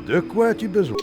De quoi as-tu besoin?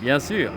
Bien sûr.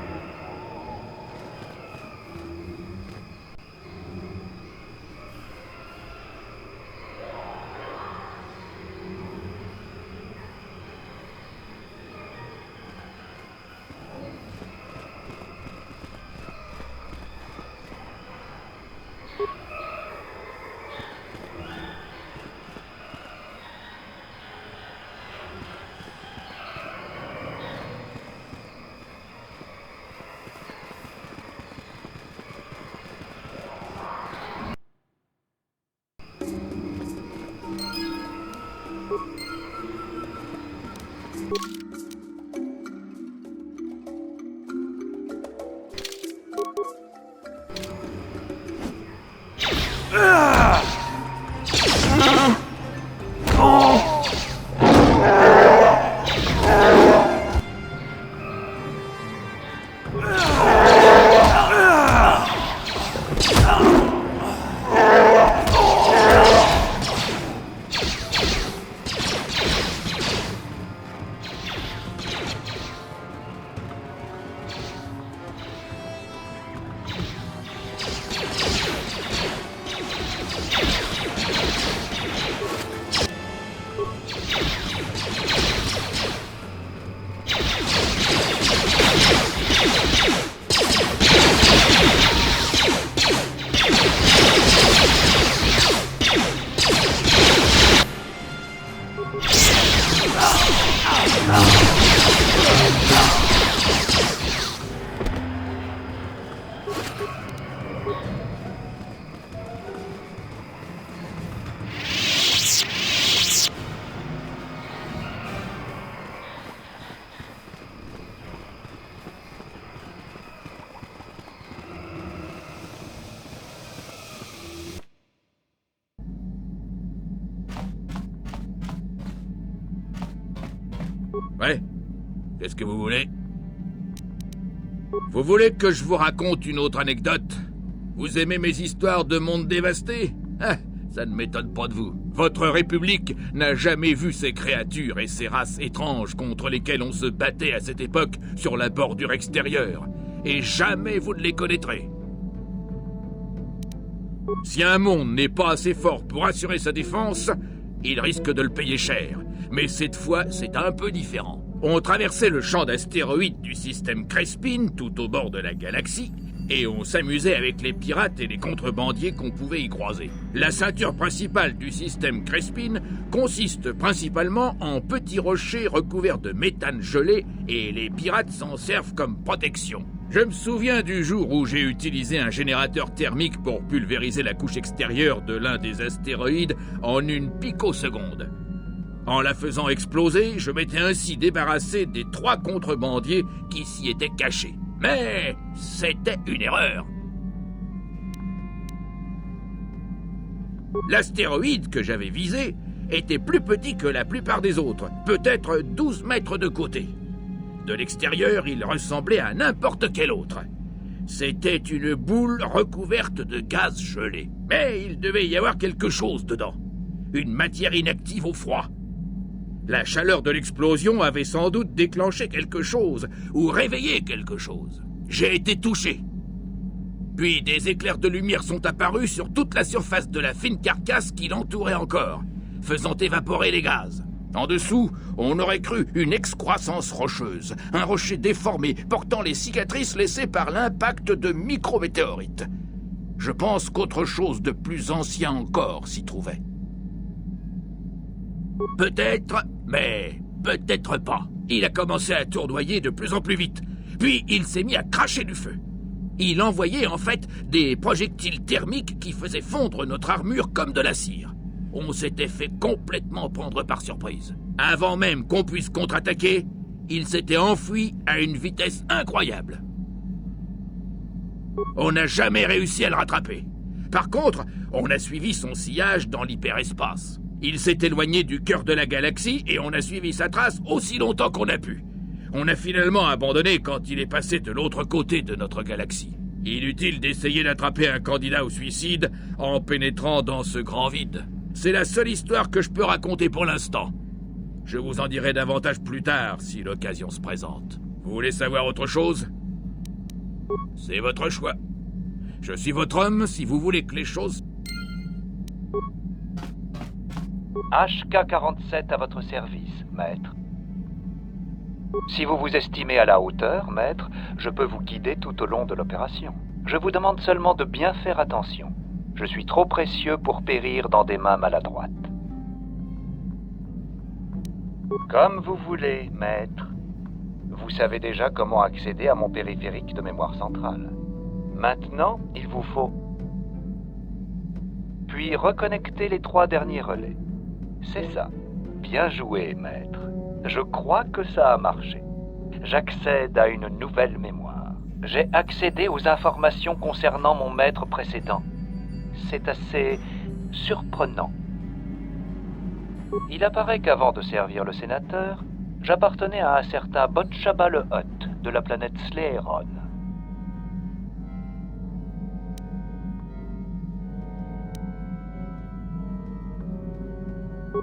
Ouais? Qu'est-ce que vous voulez? Vous voulez que je vous raconte une autre anecdote? Vous aimez mes histoires de monde dévasté? Ah, ça ne m'étonne pas de vous. Votre République n'a jamais vu ces créatures et ces races étranges contre lesquelles on se battait à cette époque sur la bordure extérieure. Et jamais vous ne les connaîtrez. Si un monde n'est pas assez fort pour assurer sa défense, il risque de le payer cher. Mais cette fois, c'est un peu différent. On traversait le champ d'astéroïdes du système Crespin, tout au bord de la galaxie, et on s'amusait avec les pirates et les contrebandiers qu'on pouvait y croiser. La ceinture principale du système Crespin consiste principalement en petits rochers recouverts de méthane gelé, et les pirates s'en servent comme protection. Je me souviens du jour où j'ai utilisé un générateur thermique pour pulvériser la couche extérieure de l'un des astéroïdes en une picoseconde. En la faisant exploser, je m'étais ainsi débarrassé des 3 contrebandiers qui s'y étaient cachés. Mais c'était une erreur. L'astéroïde que j'avais visé était plus petit que la plupart des autres, peut-être 12 mètres de côté. De l'extérieur, il ressemblait à n'importe quel autre. C'était une boule recouverte de gaz gelé. Mais il devait y avoir quelque chose dedans. Une matière inactive au froid. La chaleur de l'explosion avait sans doute déclenché quelque chose, ou réveillé quelque chose. J'ai été touché. Puis des éclairs de lumière sont apparus sur toute la surface de la fine carcasse qui l'entourait encore, faisant évaporer les gaz. En dessous, on aurait cru une excroissance rocheuse, un rocher déformé portant les cicatrices laissées par l'impact de micrométéorites. Je pense qu'autre chose de plus ancien encore s'y trouvait. Peut-être, mais peut-être pas. Il a commencé à tournoyer de plus en plus vite. Puis il s'est mis à cracher du feu. Il envoyait en fait des projectiles thermiques qui faisaient fondre notre armure comme de la cire. On s'était fait complètement prendre par surprise. Avant même qu'on puisse contre-attaquer, il s'était enfui à une vitesse incroyable. On n'a jamais réussi à le rattraper. Par contre, on a suivi son sillage dans l'hyperespace. Il s'est éloigné du cœur de la galaxie et on a suivi sa trace aussi longtemps qu'on a pu. On a finalement abandonné quand il est passé de l'autre côté de notre galaxie. Inutile d'essayer d'attraper un candidat au suicide en pénétrant dans ce grand vide. C'est la seule histoire que je peux raconter pour l'instant. Je vous en dirai davantage plus tard, si l'occasion se présente. Vous voulez savoir autre chose? C'est votre choix. Je suis votre homme si vous voulez que les choses... HK-47 à votre service, maître. Si vous vous estimez à la hauteur, maître, je peux vous guider tout au long de l'opération. Je vous demande seulement de bien faire attention. Je suis trop précieux pour périr dans des mains maladroites. Comme vous voulez, maître. Vous savez déjà comment accéder à mon périphérique de mémoire centrale. Maintenant, il vous faut... Puis reconnecter les 3 derniers relais. C'est ça. Bien joué, maître. Je crois que ça a marché. J'accède à une nouvelle mémoire. J'ai accédé aux informations concernant mon maître précédent. C'est assez surprenant. Il apparaît qu'avant de servir le sénateur, j'appartenais à un certain Botchaba le Hutt de la planète Sléron.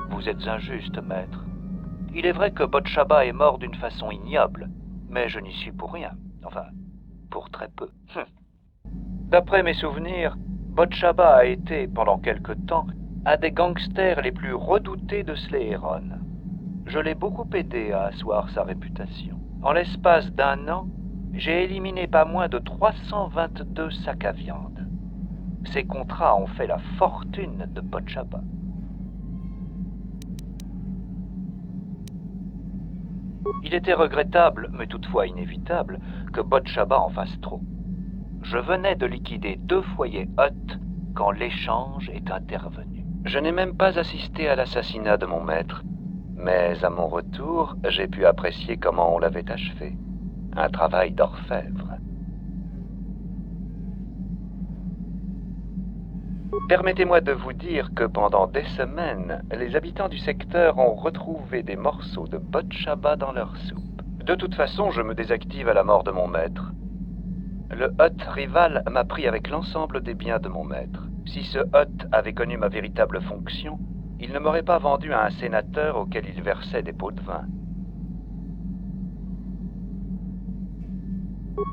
Vous êtes injuste, maître. Il est vrai que Botchaba est mort d'une façon ignoble, mais je n'y suis pour rien. Enfin, pour très peu. D'après mes souvenirs, Botchaba a été, pendant quelque temps, un des gangsters les plus redoutés de Sléron. Je l'ai beaucoup aidé à asseoir sa réputation. En l'espace d'1 an, j'ai éliminé pas moins de 322 sacs à viande. Ces contrats ont fait la fortune de Botchaba. Il était regrettable, mais toutefois inévitable, que Botchaba en fasse trop. Je venais de liquider 2 foyers Hutt quand l'échange est intervenu. Je n'ai même pas assisté à l'assassinat de mon maître, mais à mon retour, j'ai pu apprécier comment on l'avait achevé. Un travail d'orfèvre. Permettez-moi de vous dire que pendant des semaines, les habitants du secteur ont retrouvé des morceaux de Botchaba dans leur soupe. De toute façon, je me désactive à la mort de mon maître. Le Hutt rival m'a pris avec l'ensemble des biens de mon maître. Si ce Hutt avait connu ma véritable fonction, il ne m'aurait pas vendu à un sénateur auquel il versait des pots de vin.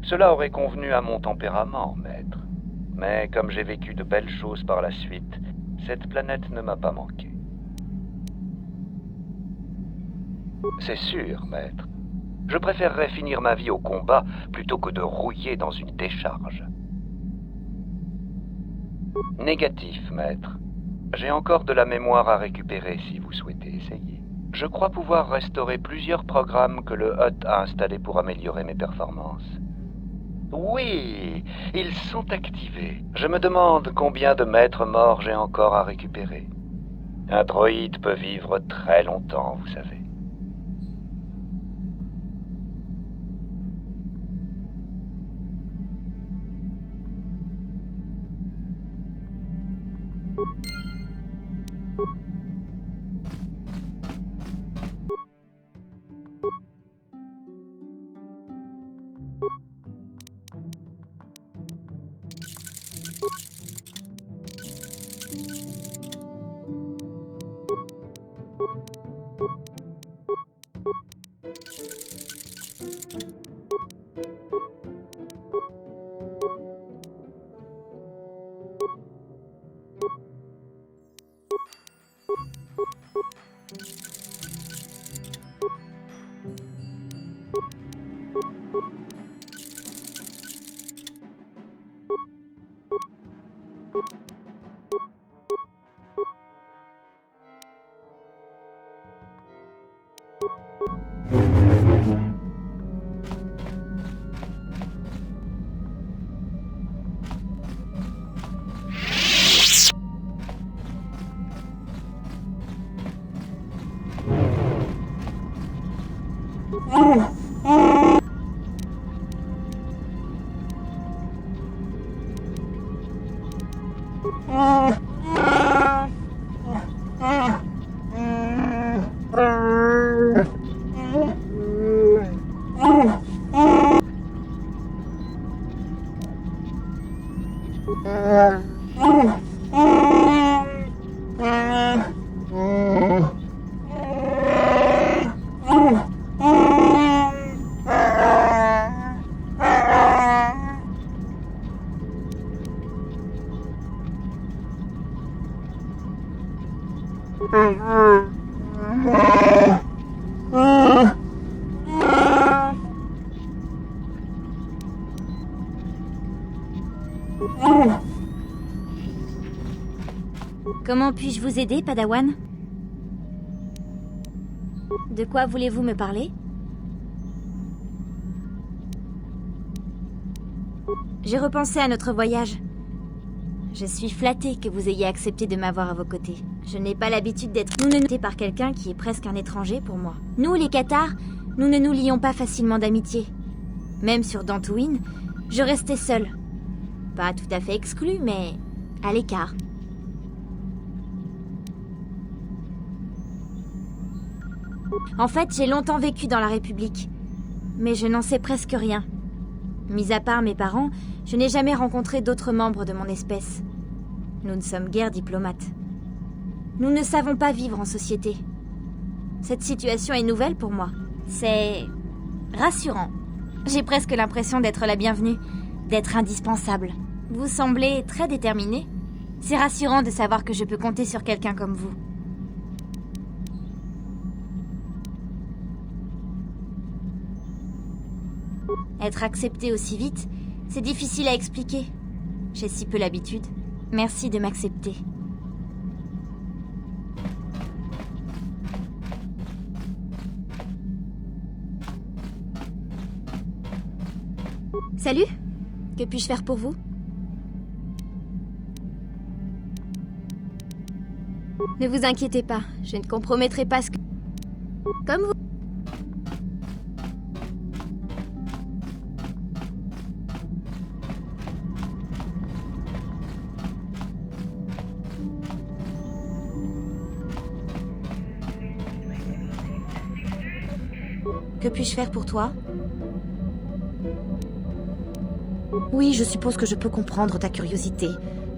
Cela aurait convenu à mon tempérament, maître. Mais comme j'ai vécu de belles choses par la suite, cette planète ne m'a pas manqué. C'est sûr, maître. Je préférerais finir ma vie au combat plutôt que de rouiller dans une décharge. Négatif, maître. J'ai encore de la mémoire à récupérer si vous souhaitez essayer. Je crois pouvoir restaurer plusieurs programmes que le Hutt a installés pour améliorer mes performances. Oui, ils sont activés. Je me demande combien de maîtres morts j'ai encore à récupérer. Un droïde peut vivre très longtemps, vous savez. Comment puis-je vous aider, Padawan? De quoi voulez-vous me parler? J'ai repensé à notre voyage. Je suis flattée que vous ayez accepté de m'avoir à vos côtés. Je n'ai pas l'habitude d'être noté par quelqu'un qui est presque un étranger pour moi. Nous, les Cathares, nous ne nous lions pas facilement d'amitié. Même sur Dantooine, je restais seule. Pas tout à fait exclue, mais à l'écart. En fait, j'ai longtemps vécu dans la République, mais je n'en sais presque rien. Mis à part mes parents, je n'ai jamais rencontré d'autres membres de mon espèce. Nous ne sommes guère diplomates. Nous ne savons pas vivre en société. Cette situation est nouvelle pour moi. C'est rassurant. J'ai presque l'impression d'être la bienvenue, d'être indispensable. Vous semblez très déterminé. C'est rassurant de savoir que je peux compter sur quelqu'un comme vous. Être accepté aussi vite, c'est difficile à expliquer. J'ai si peu l'habitude. Merci de m'accepter. Salut, que puis-je faire pour vous? Ne vous inquiétez pas, je ne compromettrai pas ce que... Comme vous... Que puis-je faire pour toi? Oui, je suppose que je peux comprendre ta curiosité,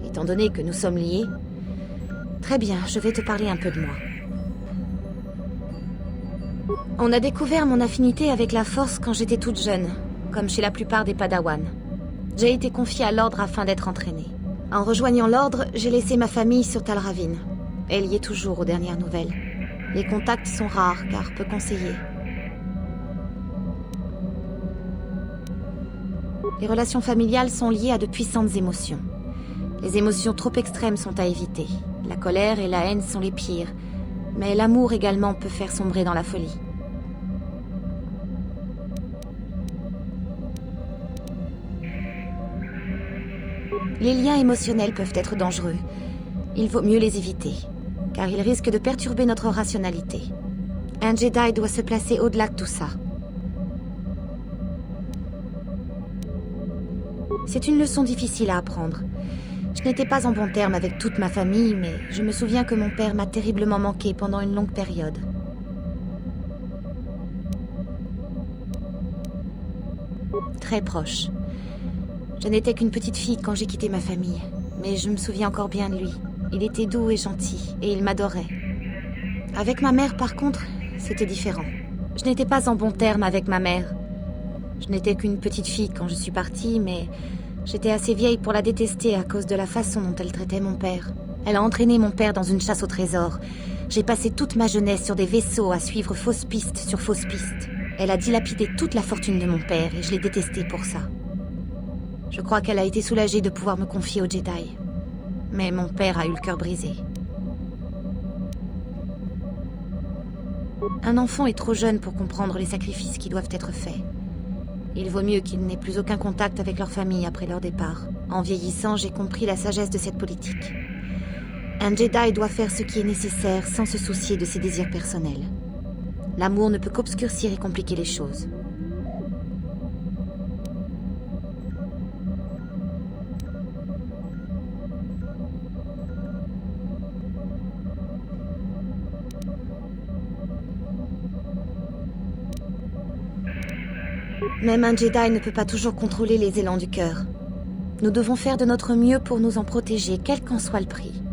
étant donné que nous sommes liés. Très bien, je vais te parler un peu de moi. On a découvert mon affinité avec la Force quand j'étais toute jeune, comme chez la plupart des Padawans. J'ai été confiée à l'Ordre afin d'être entraînée. En rejoignant l'Ordre, j'ai laissé ma famille sur Tal Ravine. Elle y est toujours aux dernières nouvelles. Les contacts sont rares, car peu conseillés. Les relations familiales sont liées à de puissantes émotions. Les émotions trop extrêmes sont à éviter. La colère et la haine sont les pires. Mais l'amour également peut faire sombrer dans la folie. Les liens émotionnels peuvent être dangereux. Il vaut mieux les éviter, car ils risquent de perturber notre rationalité. Un Jedi doit se placer au-delà de tout ça. C'est une leçon difficile à apprendre. Je n'étais pas en bons termes avec toute ma famille, mais je me souviens que mon père m'a terriblement manqué pendant une longue période. Très proche. Je n'étais qu'une petite fille quand j'ai quitté ma famille, mais je me souviens encore bien de lui. Il était doux et gentil, et il m'adorait. Avec ma mère, par contre, c'était différent. Je n'étais pas en bons termes avec ma mère. Je n'étais qu'une petite fille quand je suis partie, mais j'étais assez vieille pour la détester à cause de la façon dont elle traitait mon père. Elle a entraîné mon père dans une chasse au trésor. J'ai passé toute ma jeunesse sur des vaisseaux à suivre fausses pistes sur fausses pistes. Elle a dilapidé toute la fortune de mon père et je l'ai détestée pour ça. Je crois qu'elle a été soulagée de pouvoir me confier aux Jedi. Mais mon père a eu le cœur brisé. Un enfant est trop jeune pour comprendre les sacrifices qui doivent être faits. Il vaut mieux qu'ils n'aient plus aucun contact avec leur famille après leur départ. En vieillissant, j'ai compris la sagesse de cette politique. Un Jedi doit faire ce qui est nécessaire sans se soucier de ses désirs personnels. L'amour ne peut qu'obscurcir et compliquer les choses. Même un Jedi ne peut pas toujours contrôler les élans du cœur. Nous devons faire de notre mieux pour nous en protéger, quel qu'en soit le prix.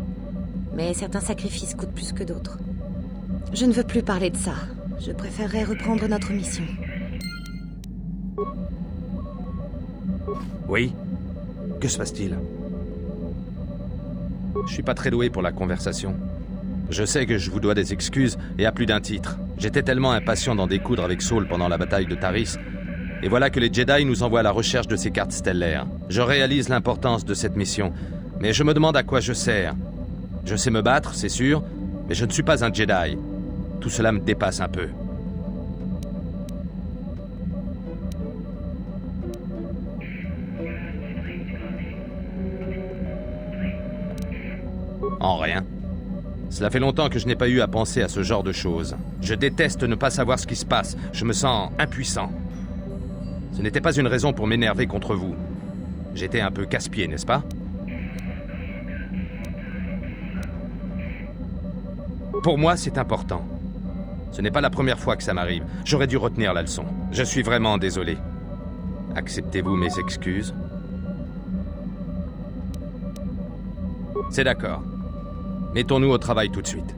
Mais certains sacrifices coûtent plus que d'autres. Je ne veux plus parler de ça. Je préférerais reprendre notre mission. Oui. Que se passe-t-il? Je suis pas très doué pour la conversation. Je sais que je vous dois des excuses, et à plus d'un titre. J'étais tellement impatient d'en découdre avec Saul pendant la bataille de Taris, et voilà que les Jedi nous envoient à la recherche de ces cartes stellaires. Je réalise l'importance de cette mission, mais je me demande à quoi je sers. Je sais me battre, c'est sûr, mais je ne suis pas un Jedi. Tout cela me dépasse un peu. En rien. Cela fait longtemps que je n'ai pas eu à penser à ce genre de choses. Je déteste ne pas savoir ce qui se passe. Je me sens impuissant. Ce n'était pas une raison pour m'énerver contre vous. J'étais un peu casse-pied, n'est-ce pas? Pour moi, c'est important. Ce n'est pas la première fois que ça m'arrive. J'aurais dû retenir la leçon. Je suis vraiment désolé. Acceptez-vous mes excuses? C'est d'accord. Mettons-nous au travail tout de suite.